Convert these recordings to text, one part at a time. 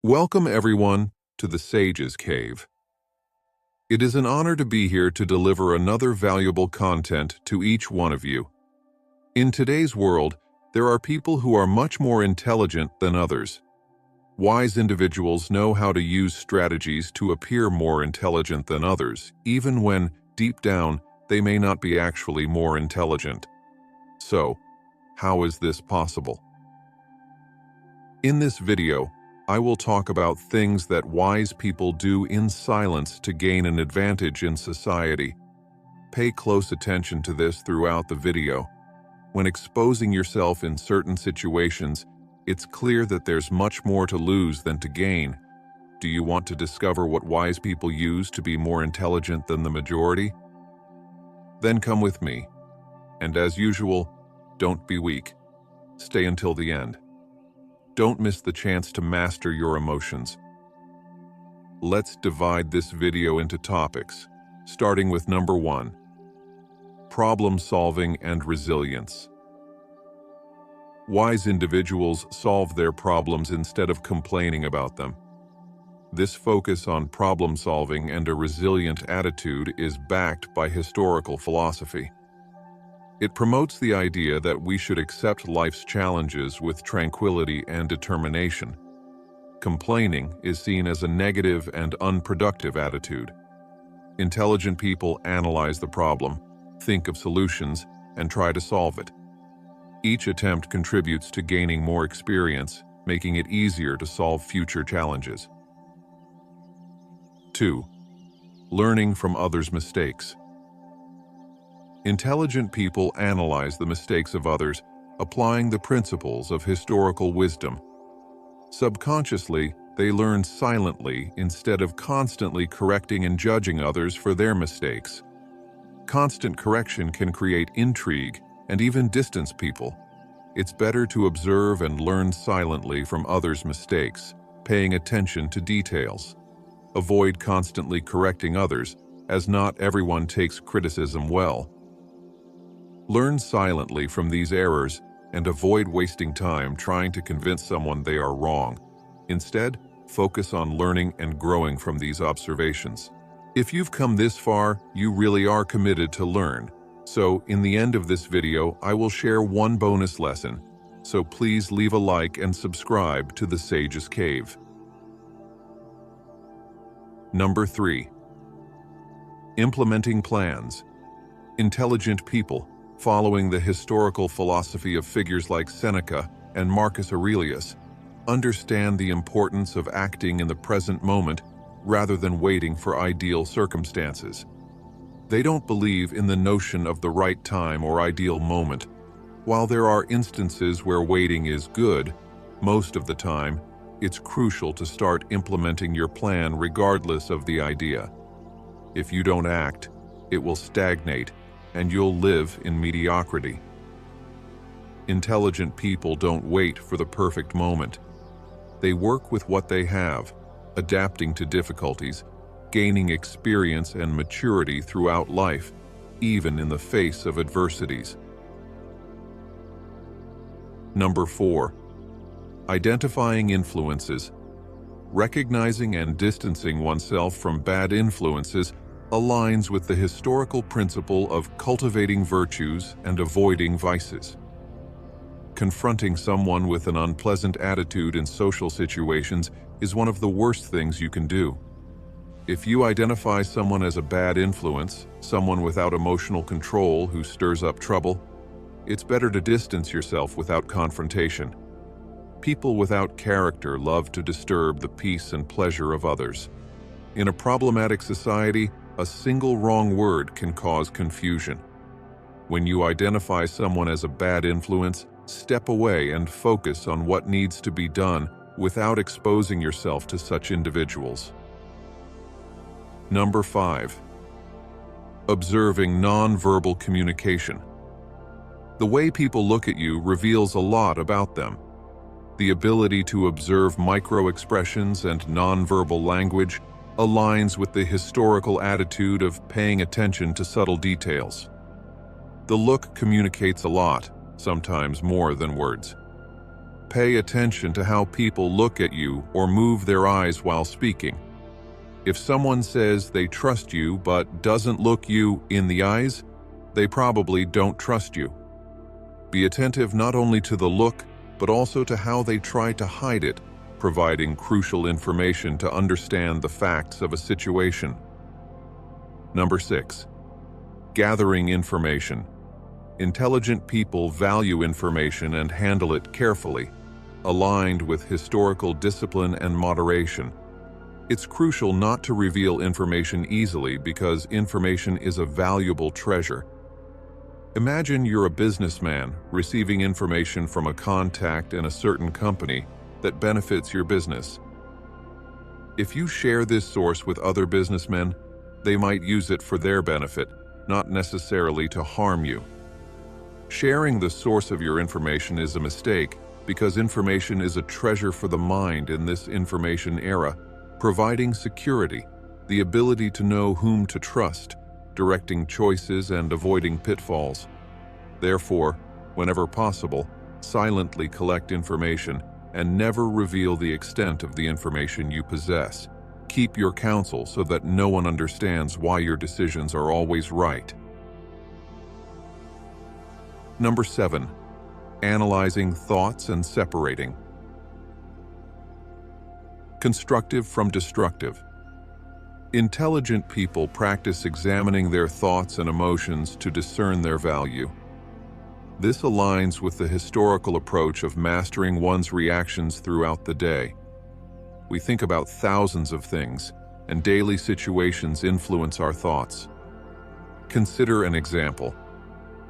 Welcome everyone to the Sage's Cave. It is an honor to be here to deliver another valuable content to each one of you. In today's world, there are people who are much more intelligent than others. Wise individuals know how to use strategies to appear more intelligent than others, even when, deep down, they may not be actually more intelligent. So, how is this possible? In this video, I will talk about things that wise people do in silence to gain an advantage in society. Pay close attention to this throughout the video. When exposing yourself in certain situations, it's clear that there's much more to lose than to gain. Do you want to discover what wise people use to be more intelligent than the majority? Then come with me. And as usual, don't be weak. Stay until the end. Don't miss the chance to master your emotions. Let's divide this video into topics, starting with number 1, problem solving and resilience. Wise individuals solve their problems instead of complaining about them. This focus on problem solving and a resilient attitude is backed by historical philosophy. It promotes the idea that we should accept life's challenges with tranquility and determination. Complaining is seen as a negative and unproductive attitude. Intelligent people analyze the problem, think of solutions, and try to solve it. Each attempt contributes to gaining more experience, making it easier to solve future challenges. 2. Learning from others' mistakes. Intelligent people analyze the mistakes of others, applying the principles of historical wisdom. Subconsciously, they learn silently instead of constantly correcting and judging others for their mistakes. Constant correction can create intrigue and even distance people. It's better to observe and learn silently from others' mistakes, paying attention to details. Avoid constantly correcting others, as not everyone takes criticism well. Learn silently from these errors and avoid wasting time trying to convince someone they are wrong. Instead, focus on learning and growing from these observations. If you've come this far, you really are committed to learn. So, in the end of this video, I will share one bonus lesson. So please leave a like and subscribe to the Sage's Cave. Number 3. Implementing plans. Intelligent people, following the historical philosophy of figures like Seneca and Marcus Aurelius, understand the importance of acting in the present moment rather than waiting for ideal circumstances. They don't believe in the notion of the right time or ideal moment. While there are instances where waiting is good, most of the time, it's crucial to start implementing your plan regardless of the idea. If you don't act, it will stagnate and you'll live in mediocrity. Intelligent people don't wait for the perfect moment. They work with what they have, adapting to difficulties, gaining experience and maturity throughout life, even in the face of adversities. Number 4. Identifying influences. Recognizing and distancing oneself from bad influences aligns with the historical principle of cultivating virtues and avoiding vices. Confronting someone with an unpleasant attitude in social situations is one of the worst things you can do. If you identify someone as a bad influence, someone without emotional control who stirs up trouble, it's better to distance yourself without confrontation. People without character love to disturb the peace and pleasure of others. In a problematic society, a single wrong word can cause confusion. When you identify someone as a bad influence, step away and focus on what needs to be done without exposing yourself to such individuals. Number 5. Observing nonverbal communication. The way people look at you reveals a lot about them. The ability to observe micro-expressions and nonverbal language aligns with the historical attitude of paying attention to subtle details. The look communicates a lot, sometimes more than words. Pay attention to how people look at you or move their eyes while speaking. If someone says they trust you but doesn't look you in the eyes, they probably don't trust you. Be attentive not only to the look, but also to how they try to hide it, providing crucial information to understand the facts of a situation. Number 6. Gathering information. Intelligent people value information and handle it carefully, aligned with historical discipline and moderation. It's crucial not to reveal information easily because information is a valuable treasure. Imagine you're a businessman receiving information from a contact in a certain company that benefits your business. If you share this source with other businessmen, they might use it for their benefit, not necessarily to harm you. Sharing the source of your information is a mistake because information is a treasure for the mind in this information era, providing security, the ability to know whom to trust, directing choices and avoiding pitfalls. Therefore, whenever possible, silently collect information and never reveal the extent of the information you possess. Keep your counsel so that no one understands why your decisions are always right. Number 7. Analyzing thoughts and separating. Constructive from destructive. Intelligent people practice examining their thoughts and emotions to discern their value. This aligns with the historical approach of mastering one's reactions throughout the day. We think about thousands of things, and daily situations influence our thoughts. Consider an example.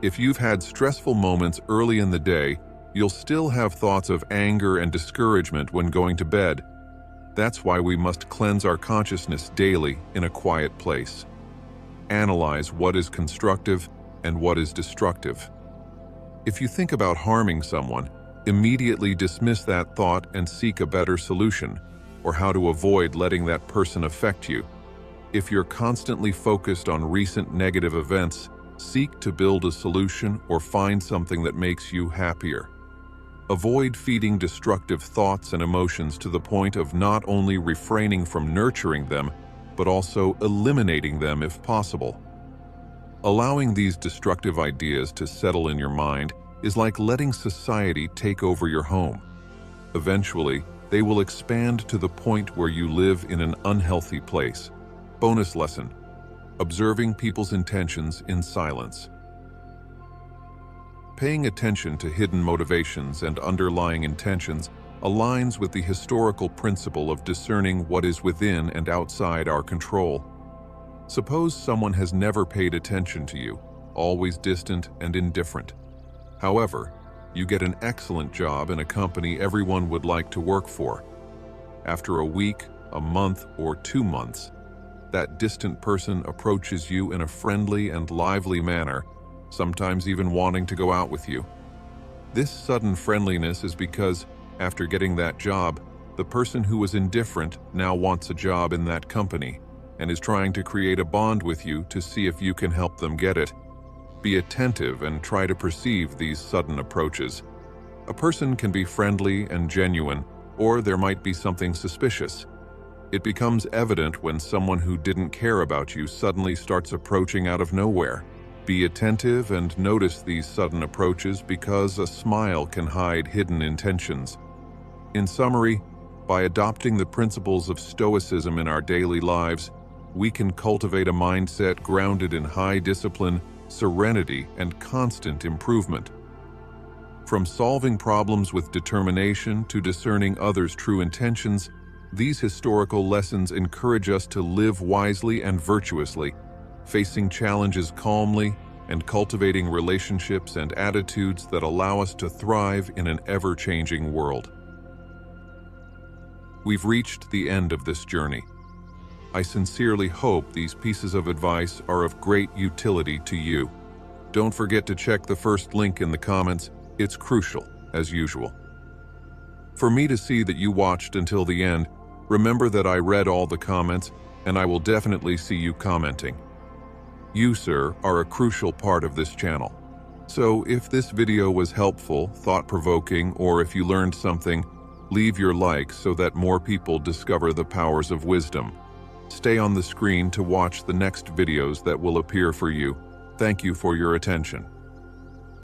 If you've had stressful moments early in the day, you'll still have thoughts of anger and discouragement when going to bed. That's why we must cleanse our consciousness daily in a quiet place. Analyze what is constructive and what is destructive. If you think about harming someone, immediately dismiss that thought and seek a better solution, or how to avoid letting that person affect you. If you're constantly focused on recent negative events, seek to build a solution or find something that makes you happier. Avoid feeding destructive thoughts and emotions to the point of not only refraining from nurturing them, but also eliminating them if possible. Allowing these destructive ideas to settle in your mind is like letting society take over your home. Eventually, they will expand to the point where you live in an unhealthy place. Bonus lesson: observing people's intentions in silence. Paying attention to hidden motivations and underlying intentions aligns with the historical principle of discerning what is within and outside our control. Suppose someone has never paid attention to you, always distant and indifferent. However, you get an excellent job in a company everyone would like to work for. After a week, a month, or 2 months, that distant person approaches you in a friendly and lively manner, sometimes even wanting to go out with you. This sudden friendliness is because, after getting that job, the person who was indifferent now wants a job in that company and is trying to create a bond with you to see if you can help them get it. Be attentive and try to perceive these sudden approaches. A person can be friendly and genuine, or there might be something suspicious. It becomes evident when someone who didn't care about you suddenly starts approaching out of nowhere. Be attentive and notice these sudden approaches because a smile can hide hidden intentions. In summary, by adopting the principles of Stoicism in our daily lives, we can cultivate a mindset grounded in high discipline, serenity, and constant improvement. From solving problems with determination to discerning others' true intentions, these historical lessons encourage us to live wisely and virtuously, facing challenges calmly and cultivating relationships and attitudes that allow us to thrive in an ever-changing world. We've reached the end of this journey. I sincerely hope these pieces of advice are of great utility to you. Don't forget to check the first link in the comments. It's crucial, as usual. For me to see that you watched until the end, remember that I read all the comments, and I will definitely see you commenting. You, sir, are a crucial part of this channel. So if this video was helpful, thought-provoking, or if you learned something, leave your like so that more people discover the powers of wisdom. Stay on the screen to watch the next videos that will appear for you. Thank you for your attention.